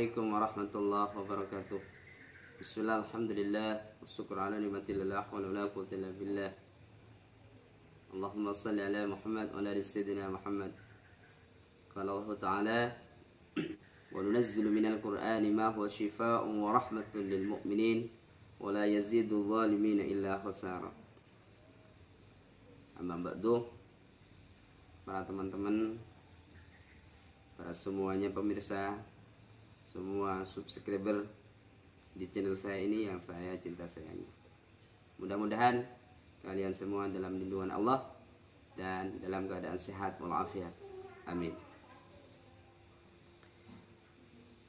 Assalamualaikum warahmatullahi wabarakatuh. Bismillah, alhamdulillah, wassyukur ala ni'matillah, wa la quwwata illa billah. Allahumma salli ala Muhammad wa ala sayyidina Muhammad. Qala Allah Ta'ala, wa nunazzilu minal Qur'ani ma huwa shifaa'un wa rahmatun lil mu'minin wa la yazidu zalimina illa khasara. Amma ba'du, para teman-teman, para semuanya pemirsa, semua subscriber di channel saya ini yang saya cinta sayangi. Mudah-mudahan kalian semua dalam lindungan Allah dan dalam keadaan sehat walafiat. Amin.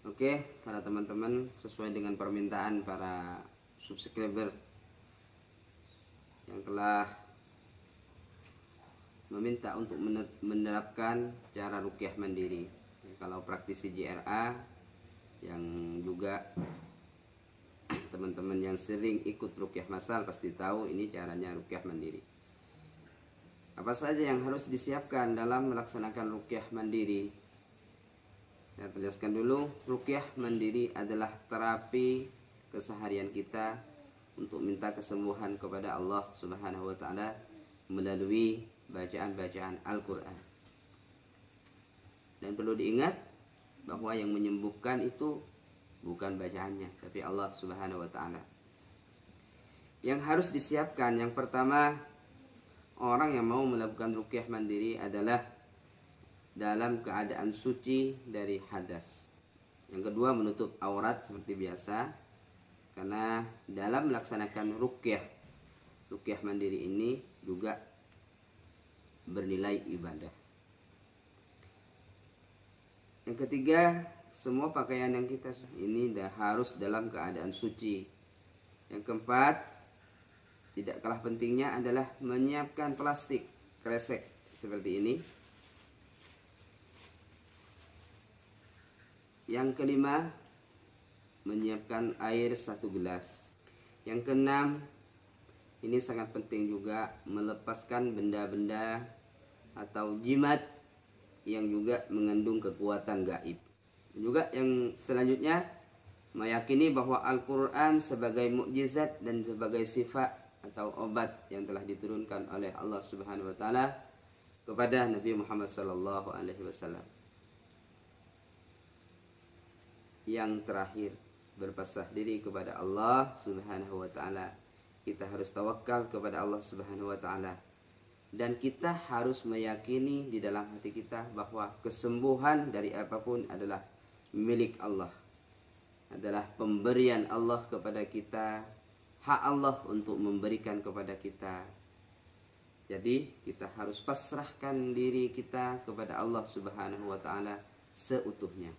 Oke, para teman-teman, sesuai dengan permintaan para subscriber yang telah meminta untuk menerapkan cara ruqyah mandiri. Kalau praktisi JRA yang juga teman-teman yang sering ikut ruqyah masal pasti tahu ini caranya ruqyah mandiri. Apa saja yang harus disiapkan dalam melaksanakan ruqyah mandiri? Saya jelaskan dulu, ruqyah mandiri adalah terapi keseharian kita untuk minta kesembuhan kepada Allah Subhanahu wa taala melalui bacaan-bacaan Al-Qur'an. Dan perlu diingat bahwa yang menyembuhkan itu bukan bacaannya, tapi Allah Subhanahu wa taala. Yang harus disiapkan, yang pertama, orang yang mau melakukan ruqyah mandiri adalah dalam keadaan suci dari hadas. Yang kedua, menutup aurat seperti biasa, karena dalam melaksanakan ruqyah mandiri ini juga bernilai ibadah. Yang ketiga, semua pakaian yang kita ini harus dalam keadaan suci. Yang keempat, tidak kalah pentingnya adalah menyiapkan plastik kresek seperti ini. Yang kelima, menyiapkan air 1 gelas. Yang keenam, ini sangat penting juga, melepaskan benda-benda atau jimat yang juga mengandung kekuatan gaib. Juga yang selanjutnya, meyakini bahwa Al-Quran sebagai mukjizat dan sebagai sifat atau obat yang telah diturunkan oleh Allah Subhanahu wa taala kepada Nabi Muhammad sallallahu alaihi wasallam. Yang terakhir, berpasrah diri kepada Allah Subhanahu wa taala. Kita harus tawakal kepada Allah Subhanahu wa taala. Dan kita harus meyakini di dalam hati kita bahwa kesembuhan dari apapun adalah milik Allah. Adalah pemberian Allah kepada kita, hak Allah untuk memberikan kepada kita. Jadi kita harus pasrahkan diri kita kepada Allah Subhanahu wa taala seutuhnya.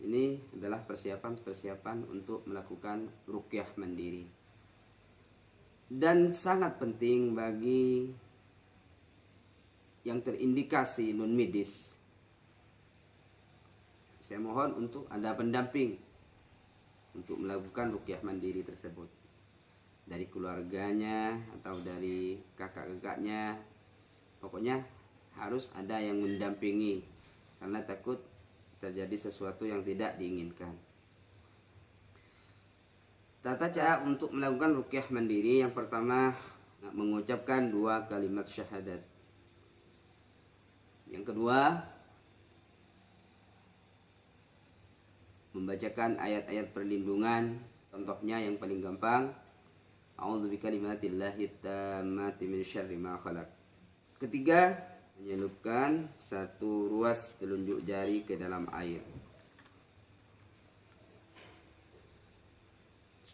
Ini adalah persiapan-persiapan untuk melakukan ruqyah mandiri. Dan sangat penting bagi yang terindikasi non medis. Saya mohon untuk ada pendamping untuk melakukan ruqyah mandiri tersebut. Dari keluarganya atau dari kakak-kakaknya. Pokoknya harus ada yang mendampingi karena takut terjadi sesuatu yang tidak diinginkan. Tata cara untuk melakukan ruqyah mandiri, yang pertama, mengucapkan 2 kalimat syahadat. Yang kedua, membacakan ayat-ayat perlindungan. Contohnya yang paling gampang, a'udzu bikalimatillahi tammati min syarri ma khalaq. Ketiga, menyelupkan 1 ruas telunjuk jari ke dalam air,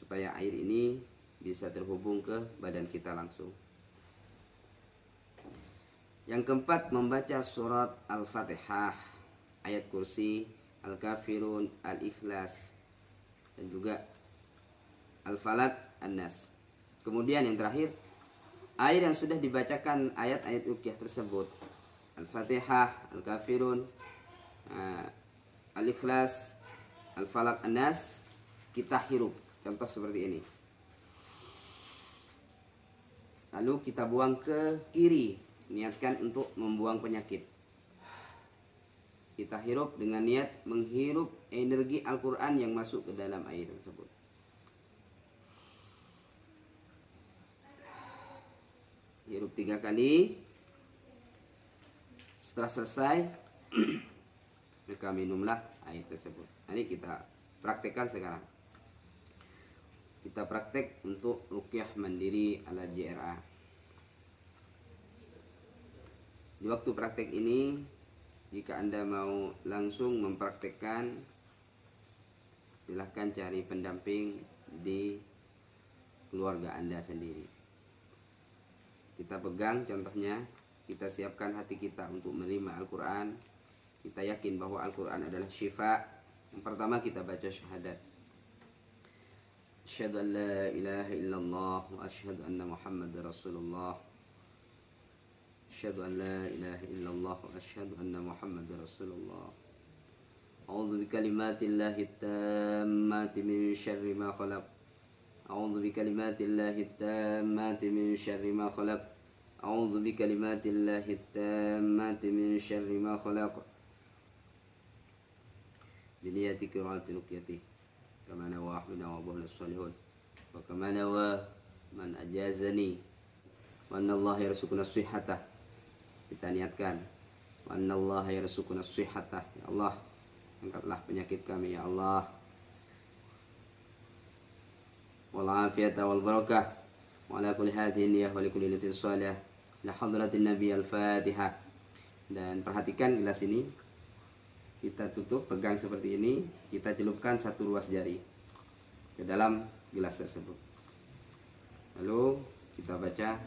supaya air ini bisa terhubung ke badan kita langsung. Yang keempat, membaca surat Al-Fatihah, ayat kursi, Al-Kafirun, Al-Ikhlas, dan juga Al-Falaq, An-Nas. Kemudian yang terakhir, air yang sudah dibacakan ayat-ayat ruqyah tersebut, Al-Fatihah, Al-Kafirun, Al-Ikhlas, Al-Falaq, An-Nas, kita hirup. Contoh seperti ini. Lalu kita buang ke kiri, niatkan untuk membuang penyakit. Kita hirup dengan niat menghirup energi Al-Quran yang masuk ke dalam air tersebut. Hirup 3 kali. Setelah selesai maka minumlah air tersebut. Ini kita praktekkan sekarang. Kita praktek untuk ruqyah mandiri ala JRA. Di waktu praktek ini, jika Anda mau langsung mempraktekkan, silahkan cari pendamping di keluarga Anda sendiri. Kita pegang contohnya, kita siapkan hati kita untuk menerima Al-Quran. Kita yakin bahwa Al-Quran adalah syifa. Yang pertama kita baca syahadat. Asyhadu an la ilaha illallah wa asyhadu anna Muhammadar Rasulullah. Asyhadu an la ilaha illallah wa asyhadu anna Muhammadar Rasulullah. A'udzu bikalimatillahi tammati min syarri ma khalaq. A'udzu bikalimatillahi tammati min syarri ma khalaq. أعوذ بكلمات الله التامات من شر ما خلق بنية قراءة رقيته كما نوى أحمد وأبوه الصالحون وكما نوى من أجازني وأن الله يرزقنا الصحة. Kita niatkan وأن الله يرزقنا الصحة. Ya Allah, angkatlah penyakit kami ya Allah, wal afiyata wal barakah wa ala kulli hadhihi niyyah wa li kulli niyatin salih la hadratin nabi al-fatihah. Dan perhatikan gelas ini, kita tutup, pegang seperti ini, kita celupkan 1 ruas jari ke dalam gelas tersebut. Lalu kita baca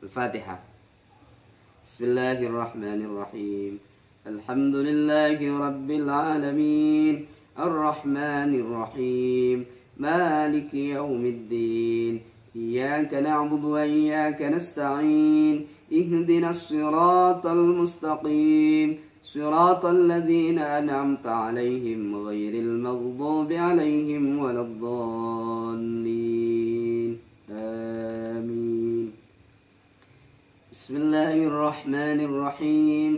Al-Fatihah. Bismillahirrahmanirrahim. Alhamdulillahi rabbil alamin, arrahmanir rahim, maliki yaumiddin. إياك نعبد وإياك نستعين اهدنا الصراط المستقيم صراط الذين أنعمت عليهم غير المغضوب عليهم ولا الضالين آمين. بسم الله الرحمن الرحيم.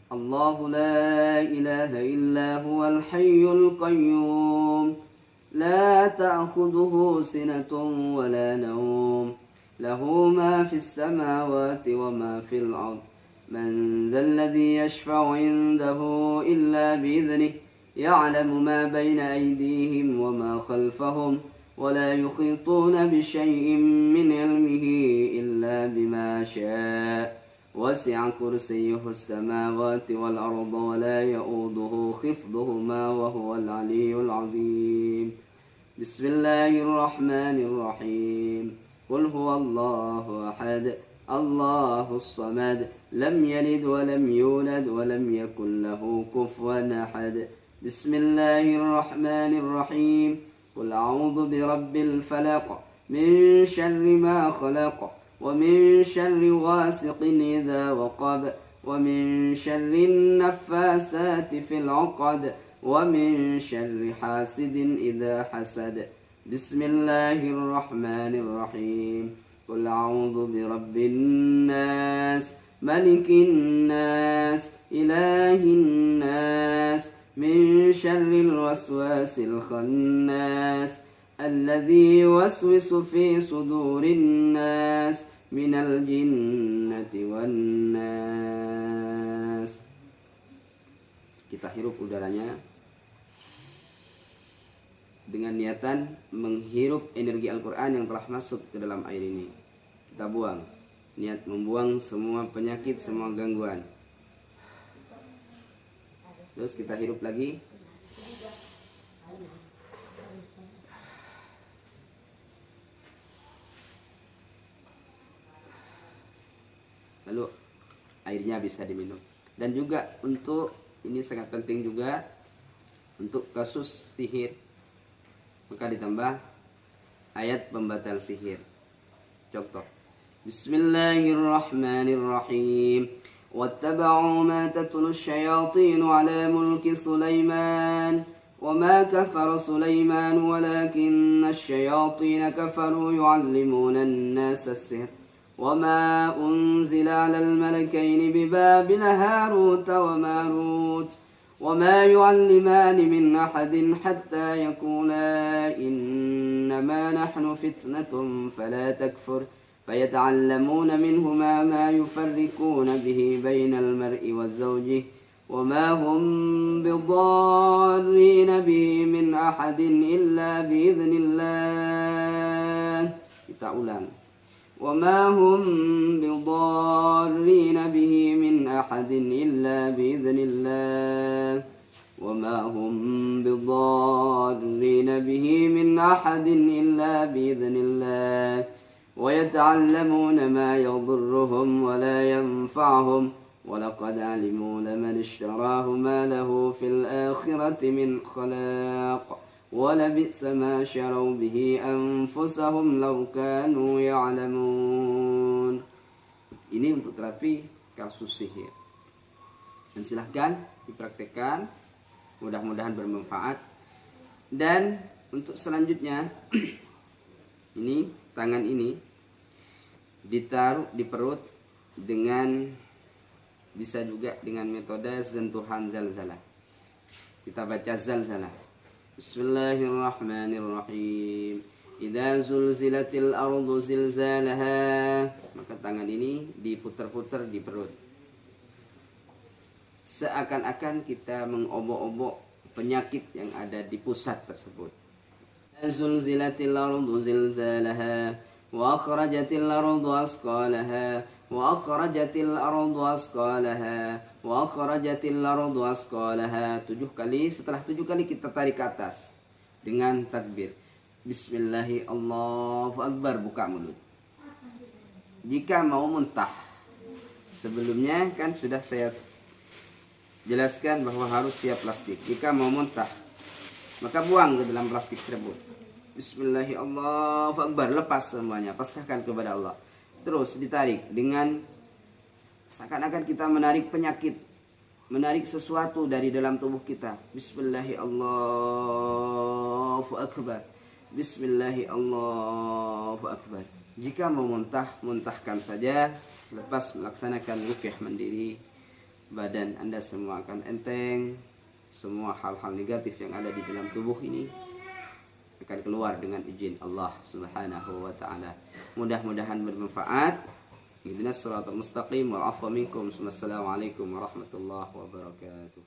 الله لا إله إلا هو الحي القيوم لا تأخذه سنة ولا نوم له ما في السماوات وما في الأرض من ذا الذي يشفع عنده إلا بإذنه يعلم ما بين أيديهم وما خلفهم ولا يحيطون بشيء من علمه إلا بما شاء وسع كرسيه السماوات والأرض ولا يؤوده خفضهما وهو العلي العظيم. بسم الله الرحمن الرحيم. قل هو الله أحد الله الصمد لم يلد ولم يولد ولم يكن له كفوا أحد. بسم الله الرحمن الرحيم. قل أعوذ برب الفلق من شر ما خلق ومن شر غاسق إذا وقب ومن شر النفاسات في العقد ومن شر حاسد إذا حسد. بسم الله الرحمن الرحيم. قل أعوذ برب الناس ملك الناس إله الناس من شر الوسواس الخناس الذي يوسوس في صدور الناس من الجنة والناس. Kita hirup udaranya dengan niatan menghirup energi Al-Quran yang telah masuk ke dalam air ini. Kita buang, niat membuang semua penyakit, semua gangguan. Terus kita hirup lagi. Lalu airnya bisa diminum. Dan juga untuk, ini sangat penting juga, untuk kasus sihir, maka ditambah ayat pembatal sihir. Contoh, Bismillahirrahmanirrahim. Wattaba'u ma tatlu asyayatin ala mulki Sulaiman wa ma kafara Sulaiman walakinna asyayatin kafaru yu'allimuna an-nasa as-sihr wa ma unzila 'ala al-malakaini bi Babila Harut wa Marut وما يعلمان من أحد حتى يقولا إنما نحن فتنة فلا تكفر فيتعلمون منهما ما يفرقون به بين المرء وزوجه وما هم بضارين به من أحد إلا بإذن الله. Kita ulang. وما هم بضارين به من أحد إلا بإذن الله وما هم بضارين به من أحد إلا بإذن الله ويتعلمون ما يضرهم ولا ينفعهم ولقد علموا لمن اشتراه ما له في الآخرة من خلاق ولبئس ما شروا به أنفسهم لو كانوا يعلمون. Ini untuk terapi kasus sihir. Dan silahkan dipraktekkan, mudah-mudahan bermanfaat. Dan untuk selanjutnya, ini tangan ini ditaruh di perut dengan, bisa juga dengan metode sentuhan zalzalah. Kita baca zalzalah. Bismillahirrahmanirrahim. Idza zulzilatil ardu zilzalaha. Maka tangan ini diputar-putar di perut. Seakan-akan kita mengobok-obok penyakit yang ada di pusat tersebut. Zulzilatil ardu zilzalaha wa akhrajatil ardu asqalaha wa akhrajatil ardu asqalaha wa akhrajatil ardu asqalaha. 7 kali. Setelah 7 kali kita tarik ke atas dengan takbir. Bismillahi Allahu Akbar, buka mulut. Jika mau muntah, sebelumnya kan sudah saya jelaskan bahwa harus siap plastik. Jika mau muntah, maka buang ke dalam plastik tersebut. Bismillahi Allahu Akbar, lepas semuanya, pasrahkan kepada Allah. Terus ditarik dengan seakan-akan kita menarik penyakit, menarik sesuatu dari dalam tubuh kita. Bismillahi Allahu Akbar. Bismillahi Allahu Akbar. Jika mau muntah, muntahkan saja. Selepas melaksanakan ruqyah mandiri, badan Anda semua akan enteng. Semua hal-hal negatif yang ada di dalam tubuh ini akan keluar dengan izin Allah Subhanahu wa taala. Mudah-mudahan bermanfaat. Ihdinas siratal mustaqim wal 'afwa minkum. Wassalamualaikum warahmatullahi wabarakatuh.